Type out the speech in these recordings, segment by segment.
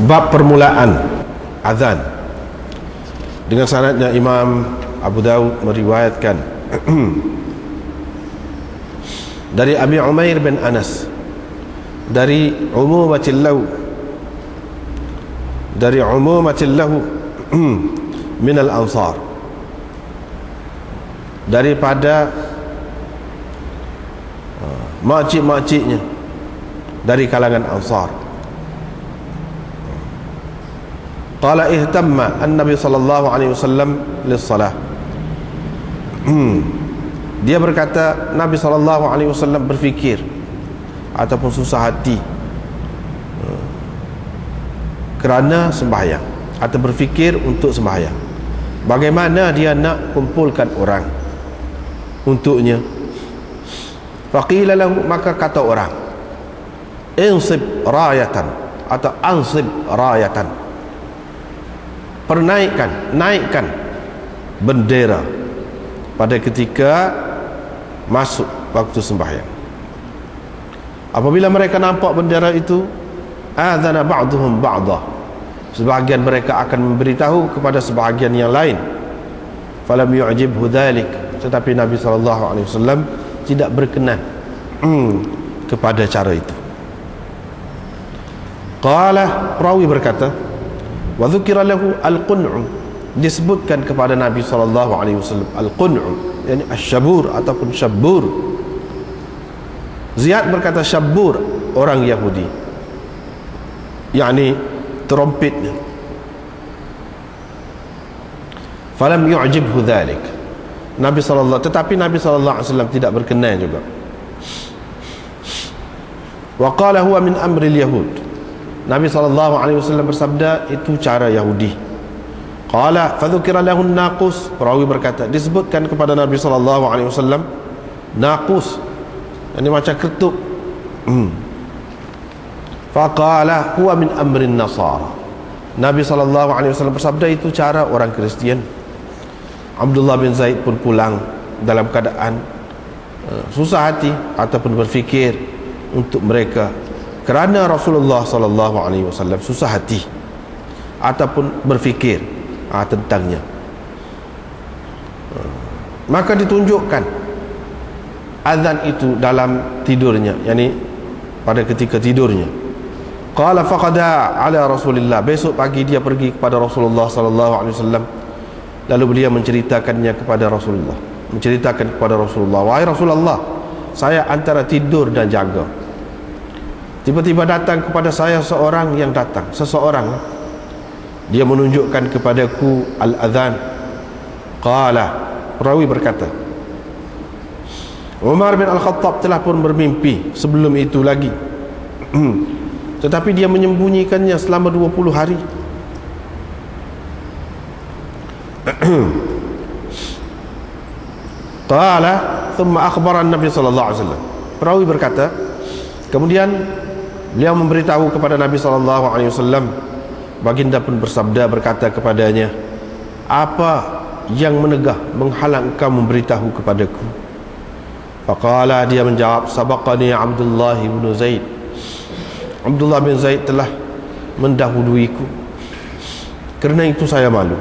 Bab permulaan azan. Dengan sanadnya Imam Abu Daud meriwayatkan dari Abi Umair bin Anas, dari umumatil lahu min al-ansar, daripada makcik-makciknya dari kalangan Ansar. Qala ihtamma an-nabi sallallahu alaihi wasallam lis-salah. Dia berkata, Nabi sallallahu alaihi wasallam berfikir ataupun susah hati kerana sembahyang, atau berfikir untuk sembahyang. Bagaimana dia nak kumpulkan orang untuknya? Faqila lahu, maka kata orang, insib rayatan atau ansib rayatan, naikkan bendera pada ketika masuk waktu sembahyang. Apabila mereka nampak bendera itu, adzana ba'duhum ba'dah, sebahagian mereka akan memberitahu kepada sebahagian yang lain. Falam yu'jibhu dhalik, tetapi Nabi SAW tidak berkenan kepada cara itu. Qala, perawi berkata, wa dzukira lahu al-qun'u, disebutkan kepada Nabi SAW al-qun'u, yakni asy-syabur ataupun syabbur. Ziyad berkata syabbur, orang Yahudi, yakni trompetnya. Falam yu'jibhu dhalik, tetapi Nabi SAW tidak berkenan juga. Wa qala huwa min amril yahud, Nabi SAW bersabda, itu cara Yahudi. Qala fadzukira lahu naqus, perawi berkata, disebutkan kepada Nabi SAW naqus, ini macam ketuk. Faqala huwa min amrin nasara, Nabi SAW bersabda, itu cara orang Kristian. Abdullah bin Zaid pun pulang dalam keadaan susah hati ataupun berfikir untuk mereka, kerana Rasulullah SAW susah hati ataupun berfikir tentangnya. Maka ditunjukkan azan itu dalam tidurnya, yakni pada ketika tidurnya. Qala faqada ala Rasulillah, besok pagi dia pergi kepada Rasulullah SAW, lalu beliau menceritakannya kepada Rasulullah, wahai Rasulullah, saya antara tidur dan jaga, tiba-tiba datang kepada saya seseorang, dia menunjukkan kepadaku al-adhan. Qala, perawi berkata, Umar bin Al-Khattab telah pun bermimpi sebelum itu lagi tetapi dia menyembunyikannya selama 20 hari. Qala thumma akhbara an-nabi sallallahu alaihi wasallam, perawi berkata, kemudian beliau memberitahu kepada Nabi sallallahu alaihi wasallam. Baginda pun bersabda, berkata kepadanya, apa yang menghalang engkau memberitahu kepadaku? Faqala, dia menjawab, sabaqani Abdullah bin Zaid, Abdullah bin Zaid telah mendahuluiku, kerana itu saya malu.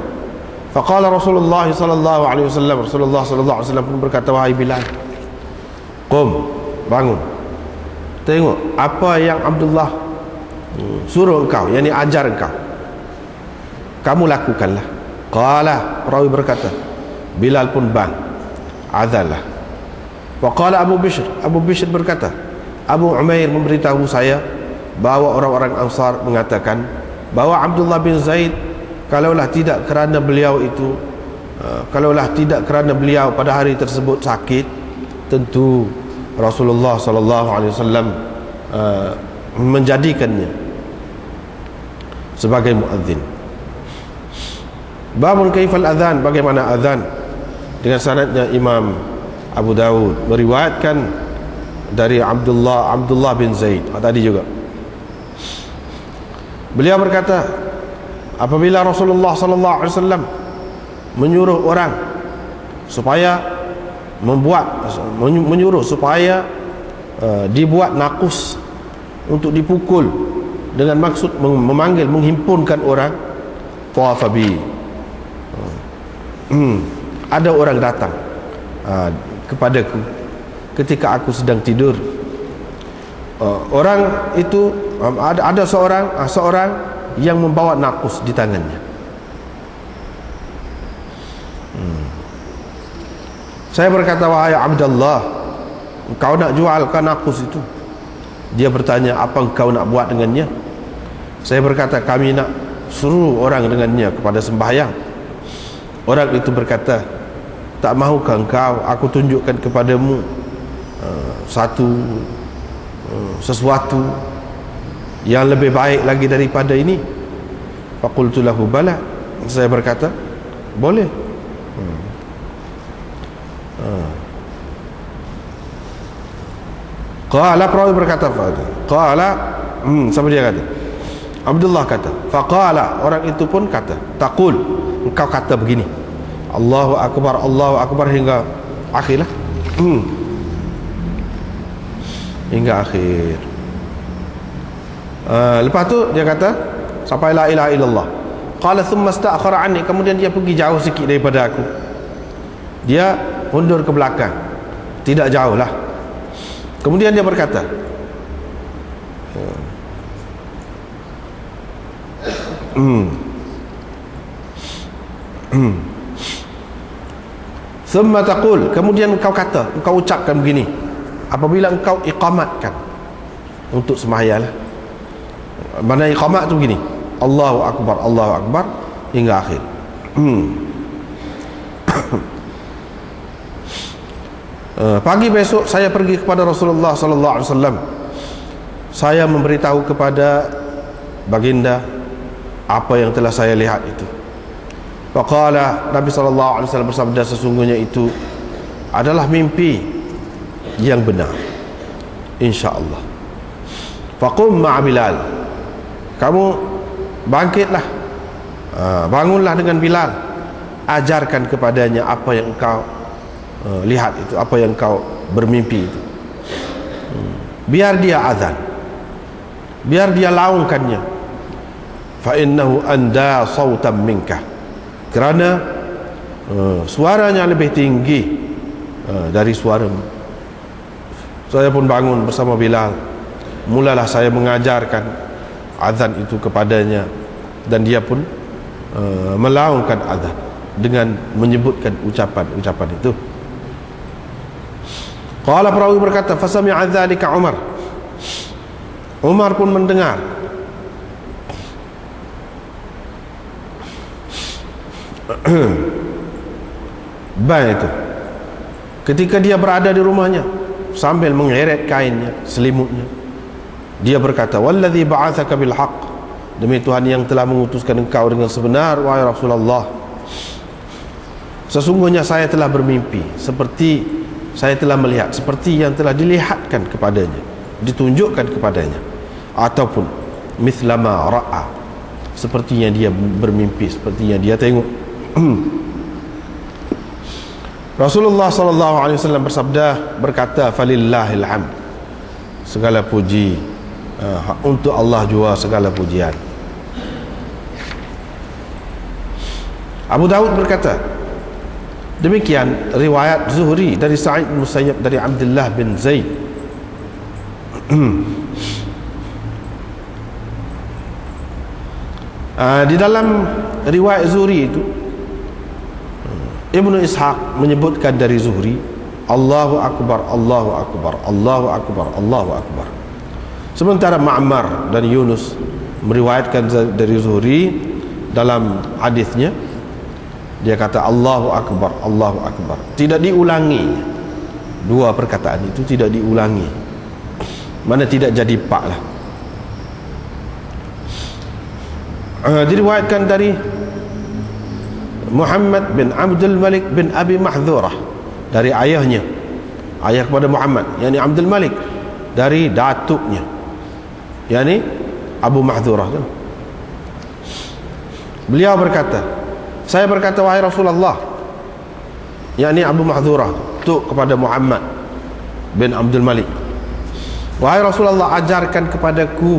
Faqala Rasulullah sallallahu alaihi wasallam, Rasulullah sallallahu alaihi wasallam pun berkata, wahai Bilal, qum, bangun, tengok apa yang Abdullah suruh engkau, yakni ajar engkau, kamu lakukanlah. Qala, perawi berkata, Bilal pun azanlah. Faqala Abu Bishr berkata, Abu Umair memberitahu saya bahawa orang-orang Ansar mengatakan bahawa Abdullah bin Zaid, kalaulah tidak kerana beliau pada hari tersebut sakit, tentu Rasulullah sallallahu alaihi wasallam menjadikannya sebagai muadzin. Babun kaifal adzan, bagaimana azan. Dengan sanadnya Imam Abu Daud meriwayatkan dari Abdullah bin Zaid tadi juga. Beliau berkata, apabila Rasulullah sallallahu alaihi wasallam menyuruh orang supaya dibuat nakus untuk dipukul dengan maksud memanggil, menghimpunkan orang. Tawafabi, ada orang datang kepadaku ketika aku sedang tidur. Orang itu ada seorang yang membawa nakus di tangannya. Saya berkata, wahai Abdullah, engkau nak jualkan nakus itu? Dia bertanya, apa engkau nak buat dengannya? Saya berkata, kami nak suruh orang dengannya kepada sembahyang. Orang itu berkata, tak mahukah engkau aku tunjukkan kepadamu sesuatu yang lebih baik lagi daripada ini? Faqultu lahu bala. Saya berkata, boleh. Qala, perawi berkata, sama dia kata, Abdullah kata, faqala, orang itu pun kata, taqul, engkau kata begini, Allahu Akbar hingga akhirlah, hingga akhir. Lepas tu dia kata sampai la ilaha illallah. Qala thumma ista'khara anni, kemudian dia pergi jauh sikit daripada aku. Dia mundur ke belakang, tidak jauh lah. Kemudian dia berkata, thumma taqul, kemudian engkau kata, engkau ucapkan begini apabila engkau iqamatkan untuk sembahyang. Mana iqamat tu begini, Allahu Akbar hingga akhir. Pagi besok saya pergi kepada Rasulullah sallallahu alaihi wasallam. Saya memberitahu kepada baginda apa yang telah saya lihat itu. Faqala, Nabi sallallahu alaihi wasallam bersabda, sesungguhnya itu adalah mimpi yang benar, insyaallah. Faqum ma'a Bilal, kamu bangkitlah, bangunlah dengan Bilal, ajarkan kepadanya apa yang engkau lihat itu, apa yang kau bermimpi itu. Biar dia azan, biar dia laungkannya. Fa innahu anda sautan minka, kerana suaranya lebih tinggi dari suaramu. Saya pun bangun bersama Bilal, mulalah saya mengajarkan azan itu kepadanya, dan dia pun melaungkan azan dengan menyebutkan ucapan itu. Qala, perawi berkata, fasami'a dzalika Umar. Umar pun mendengar. Baik itu, ketika dia berada di rumahnya sambil mengheret kainnya, selimutnya, dia berkata, wallazi ba'atsaka bil haqq, demi Tuhan yang telah mengutuskan engkau dengan sebenar, wahai Rasulullah, sesungguhnya saya telah bermimpi seperti saya telah melihat, seperti yang telah dilihatkan kepadanya, ditunjukkan kepadanya, ataupun mithlama ra'a, seperti yang dia bermimpi, seperti yang dia tengok. Rasulullah sallallahu alaihi wasallam bersabda, berkata, falillahil hamd, segala puji untuk Allah jua segala pujian. Abu Daud berkata, demikian riwayat Zuhri dari Sa'id bin Musayyab dari Abdullah bin Zaid. Di dalam riwayat Zuhri itu, Ibnu Ishaq menyebutkan dari Zuhri, Allahu Akbar, Allahu Akbar, Allahu Akbar, Allahu Akbar. Sementara Ma'mar dan Yunus meriwayatkan dari Zuhri dalam hadisnya, dia kata Allahu Akbar, Allahu Akbar, tidak diulangi. Dua perkataan itu tidak diulangi, mana tidak jadi pak lah. Diriwayatkan dari Muhammad bin Abdul Malik bin Abi Mahdzurah, dari ayahnya, ayah kepada Muhammad, yakni Abdul Malik, dari datuknya, yakni Abu Mahdzurah. Beliau berkata, saya berkata, wahai Rasulullah, yakni Abu Mahdzurah tu kepada Muhammad bin Abdul Malik, wahai Rasulullah, ajarkan kepadaku